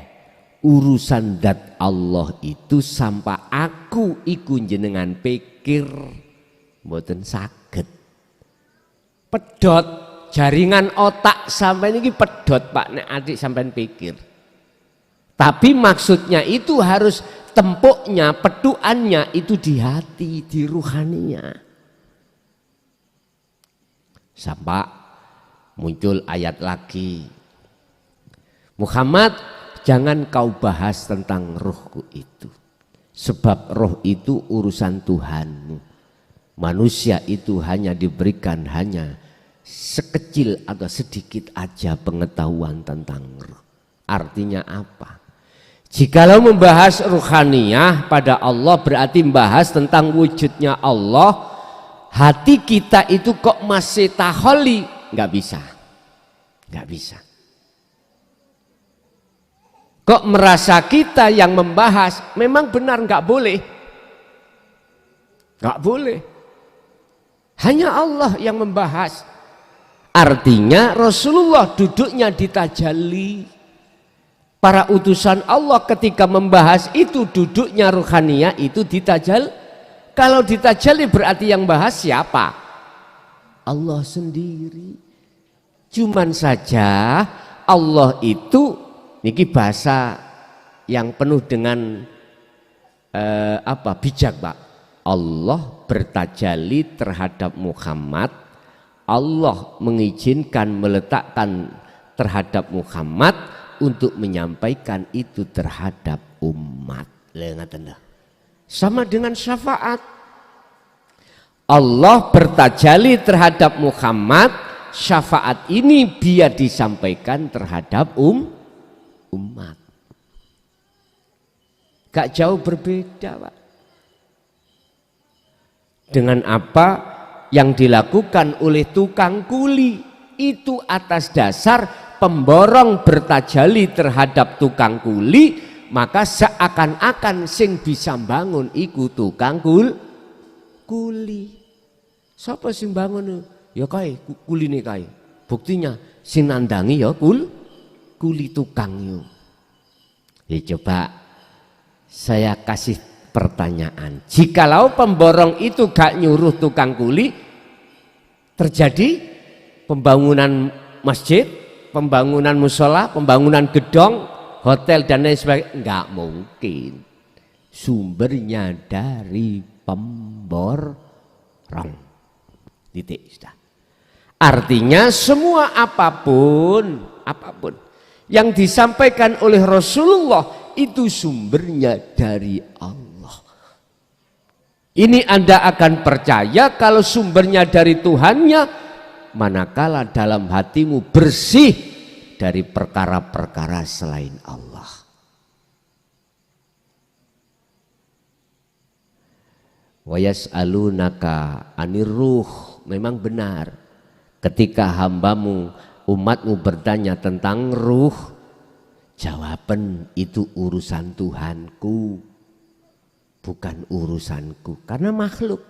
urusan zat Allah itu sampai aku iku jenengan pikir mboten saged. Pedot jaringan otak sampai niki pedot Pak nek adik sampean pikir. Tapi maksudnya itu harus tempuknya, peduannya itu di hati, di ruhaninya. Sampai muncul ayat lagi. Muhammad, jangan kau bahas tentang rohku itu. Sebab roh itu urusan Tuhanmu. Manusia itu hanya diberikan hanya sekecil atau sedikit aja pengetahuan tentang roh. Artinya apa? Jikalau membahas ruhaniyah pada Allah berarti membahas tentang wujudnya Allah, hati kita itu kok masih taholi? Nggak bisa, nggak bisa. Kok merasa kita yang membahas? Memang benar nggak boleh, nggak boleh. Hanya Allah yang membahas. Artinya Rasulullah duduknya di tajalli. Para utusan Allah ketika membahas itu duduknya ruhaniyah itu ditajal. Kalau ditajalli berarti yang bahas siapa? Allah sendiri. Cuman saja Allah itu niki bahasa yang penuh dengan bijak, Pak. Allah bertajalli terhadap Muhammad. Allah mengizinkan meletakkan terhadap Muhammad untuk menyampaikan itu terhadap umat. Sama dengan syafaat. Allah bertajalli terhadap Muhammad, syafaat ini biar disampaikan terhadap umat. Gak jauh berbeda, Pak. Dengan apa yang dilakukan oleh tukang kuli itu atas dasar pemborong bertajalli terhadap tukang kuli, maka seakan-akan sing bisa bangun iku tukang kuli. Siapa sing bangun? Ya kae kuline kae. Buktinya sing nandangi ya kuli tukang yo. Ya coba saya kasih pertanyaan. Jikalau pemborong itu gak nyuruh tukang kuli, terjadi pembangunan masjid, pembangunan musola, pembangunan gedong, hotel dan lain sebagainya, enggak mungkin. Sumbernya dari pemborong. Titik sudah. Artinya semua apapun yang disampaikan oleh Rasulullah itu sumbernya dari Allah. Ini Anda akan percaya kalau sumbernya dari Tuhannya, manakala dalam hatimu bersih dari perkara-perkara selain Allah. Wa yas'alunaka anir ruh, memang benar. Ketika hambamu, umatmu bertanya tentang ruh, jawaban itu urusan Tuhanku, bukan urusanku. Karena makhluk.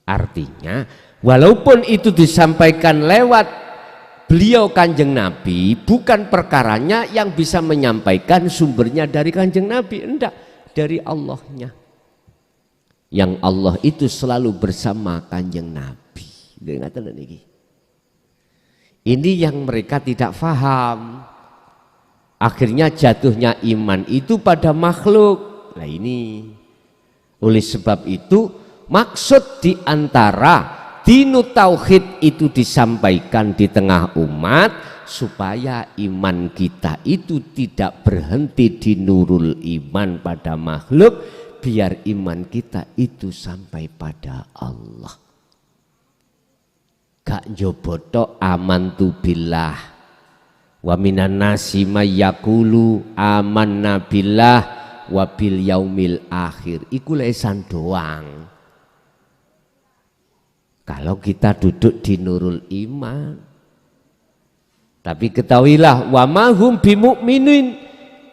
Artinya walaupun itu disampaikan lewat beliau Kanjeng Nabi, bukan perkaranya yang bisa menyampaikan sumbernya dari Kanjeng Nabi, enggak, dari Allahnya. Yang Allah itu selalu bersama Kanjeng Nabi. Ini yang mereka tidak faham. Akhirnya jatuhnya iman itu pada makhluk. Nah ini, oleh sebab itu maksud diantara dinu tauhid itu disampaikan di tengah umat supaya iman kita itu tidak berhenti di nurul iman pada makhluk, biar iman kita itu sampai pada Allah. Gak njoboto amantu billah wa minan nasi may yaqulu amanna billah wa bil yaumil akhir. Iku lesan doang. Kalau kita duduk di nurul iman. Tapi ketahuilah wa mahum bimu'minin,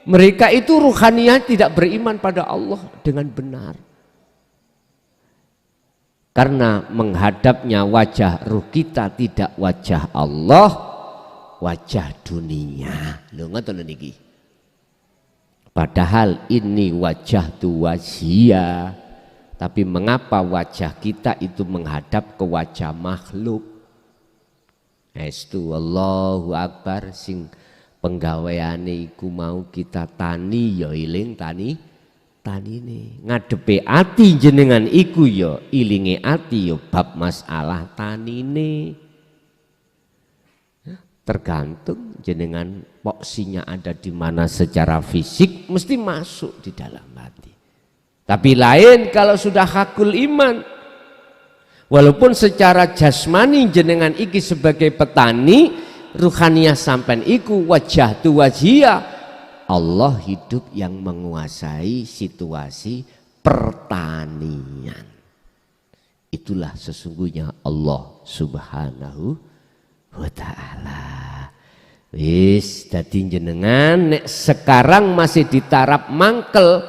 mereka itu ruhaniah tidak beriman pada Allah dengan benar. Karena menghadapnya wajah ruh kita tidak wajah Allah, wajah dunia. Lho ngoten niki. Padahal ini wajah tu wajia. Tapi mengapa wajah kita itu menghadap ke wajah makhluk? Estu Allahu Akbar, sing penggaweane iku mau kita tani ya iling tanine. Ngadepe ati jenengan iku ya ilinge ati ya bab masalah tanine. Tergantung jenengan poksinya ada di mana secara fisik, mesti masuk di dalam hati. Tapi lain kalau sudah hakul iman, walaupun secara jasmani jenengan iki sebagai petani, ruhaniyah sampean iku wajah tu wajia, Allah hidup yang menguasai situasi pertanian. Itulah sesungguhnya Allah Subhanahu wa ta'ala. Wis dadi jenengan nek sekarang masih di taraf mangkel,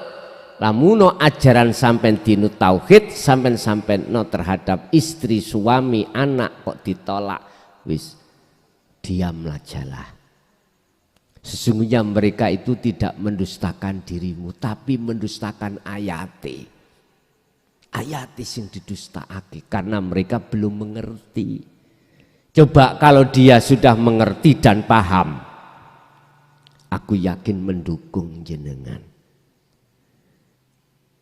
lamuno ajaran sampean dinu tauhid, sampean no terhadap istri, suami, anak kok ditolak, wis diamlah jalah. Sesungguhnya mereka itu tidak mendustakan dirimu, tapi mendustakan ayat. ayat sing didustakake karena mereka belum mengerti. Coba kalau dia sudah mengerti dan paham, aku yakin mendukung jenengan.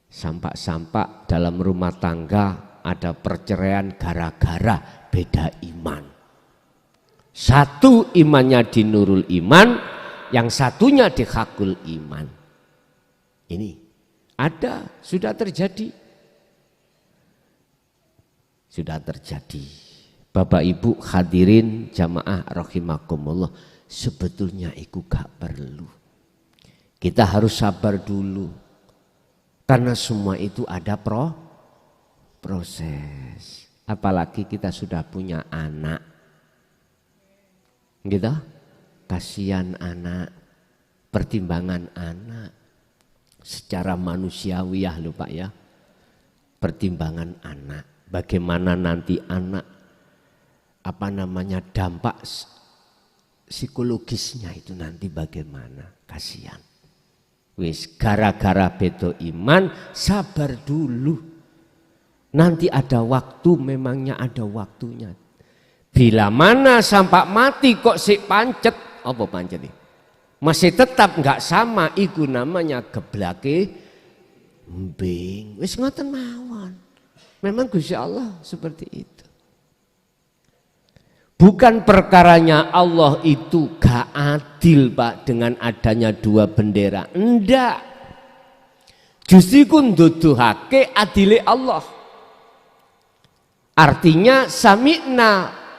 Sampak-sampak dalam rumah tangga ada perceraian gara-gara beda iman. Satu imannya di Nurul Iman, yang satunya di Hakul Iman. Ini ada, sudah terjadi. Sudah terjadi. Bapak Ibu hadirin jamaah rahimakumullah, sebetulnya itu gak perlu. Kita harus sabar dulu. Karena semua itu ada proses. Apalagi kita sudah punya anak. Gitu? Kasihan anak, pertimbangan anak. Secara manusiawi ya lho Pak ya. Pertimbangan anak. Bagaimana nanti anak dampak psikologisnya itu nanti bagaimana, kasihan. Wis gara-gara beda iman, sabar dulu. Nanti ada waktu, memangnya ada waktunya. Bila mana sampai mati kok si pancet, apa pancet ini? Masih tetap nggak sama, iku namanya geblake mbing. Wis ngoten mawon. Memang Gusti Allah seperti itu. Bukan perkaranya Allah itu gak adil Pak dengan adanya dua bendera. Enggak. Justru kunduduhake adile Allah. Artinya sami'na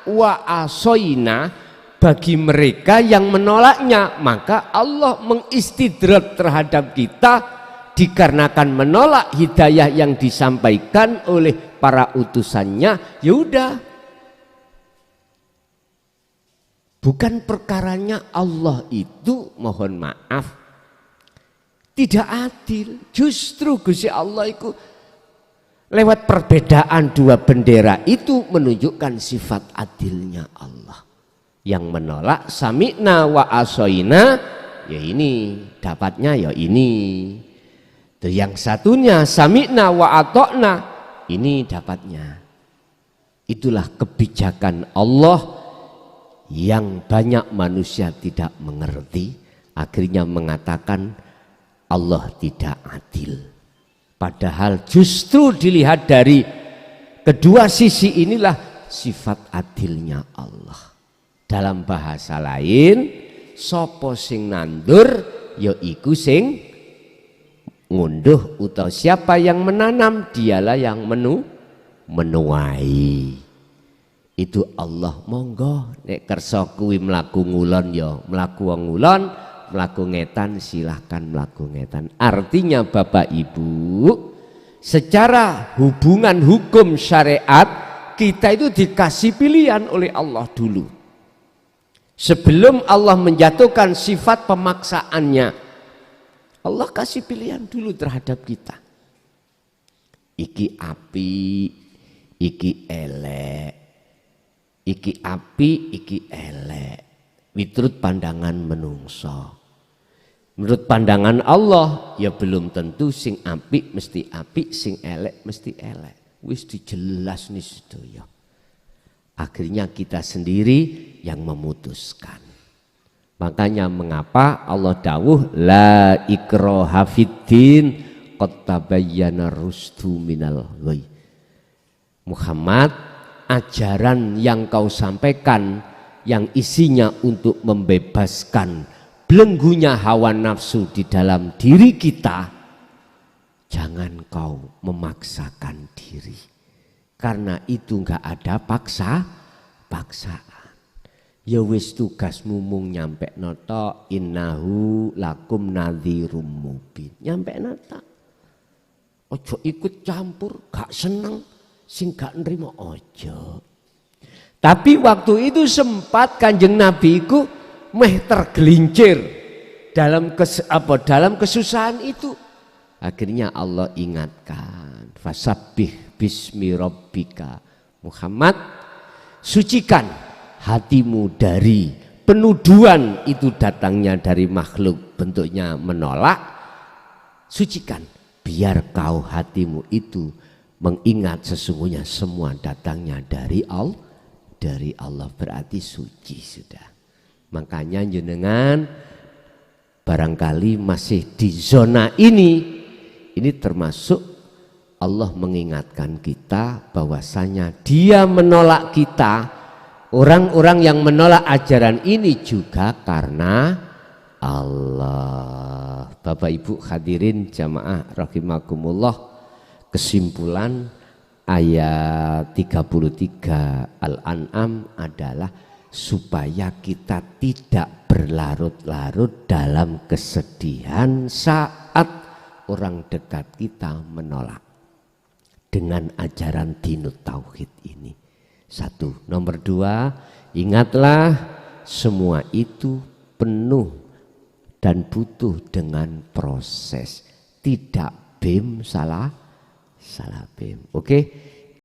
wa asoina bagi mereka yang menolaknya. Maka Allah mengistidrat terhadap kita dikarenakan menolak hidayah yang disampaikan oleh para utusannya. Ya udah. Bukan perkaranya Allah itu mohon maaf tidak adil. Justru Gusti Allah itu lewat perbedaan dua bendera itu menunjukkan sifat adilnya Allah. Yang menolak sami'na wa asoina, ya ini dapatnya ya ini. Tuh yang satunya sami'na wa atokna, ini dapatnya. Itulah kebijakan Allah yang banyak manusia tidak mengerti, akhirnya mengatakan Allah tidak adil. Padahal justru dilihat dari kedua sisi inilah sifat adilnya Allah. Dalam bahasa lain, sopo sing nandur ya iku sing ngunduh, atau siapa yang menanam dialah yang menuai. Itu Allah monggo nek kersa kuwi mlaku ngulon ya mlaku ngulon, mlaku ngetan silahkan mlaku ngetan. Artinya Bapak Ibu, secara hubungan hukum syariat kita itu dikasih pilihan oleh Allah dulu. Sebelum Allah menjatuhkan sifat pemaksaannya, Allah kasih pilihan dulu terhadap kita. Iki api, iki elek. Iki api, iki elek. Miturut pandangan menungso. Menurut pandangan Allah, ya belum tentu sing api mesti api, sing elek mesti elek. Wis dijelas nih sedaya. Akhirnya kita sendiri yang memutuskan. Makanya mengapa Allah dawuh la ikraha fiddin qad tabayyana rusdu minal ghayy. Muhammad, ajaran yang kau sampaikan yang isinya untuk membebaskan belenggunya hawa nafsu di dalam diri kita, jangan kau memaksakan diri, karena itu enggak ada paksaan. Ya wis tugasmu mung nyampe nota innahu lakum nadhirum mubin, nyampe nota. Ojo ikut campur, gak seneng sing gak nrimo ojo. Tapi waktu itu sempat Kanjeng Nabi iku meh tergelincir dalam kesusahan itu. Akhirnya Allah ingatkan, fasabbih bismi rabbika. Muhammad, sucikan hatimu dari penuduhan itu datangnya dari makhluk bentuknya menolak. Sucikan biar kau hatimu itu mengingat sesungguhnya semua datangnya dari Allah berarti suci sudah. Makanya jenengan barangkali masih di zona ini termasuk Allah mengingatkan kita bahwasanya Dia menolak kita. Orang-orang yang menolak ajaran ini juga karena Allah. Bapak Ibu hadirin jamaah rahimakumullah, kesimpulan ayat 33 Al-An'am adalah supaya kita tidak berlarut-larut dalam kesedihan saat orang dekat kita menolak dengan ajaran dinut tauhid ini. Satu. Nomor dua, ingatlah semua itu penuh dan butuh dengan proses. Tidak bim salah bim. Oke.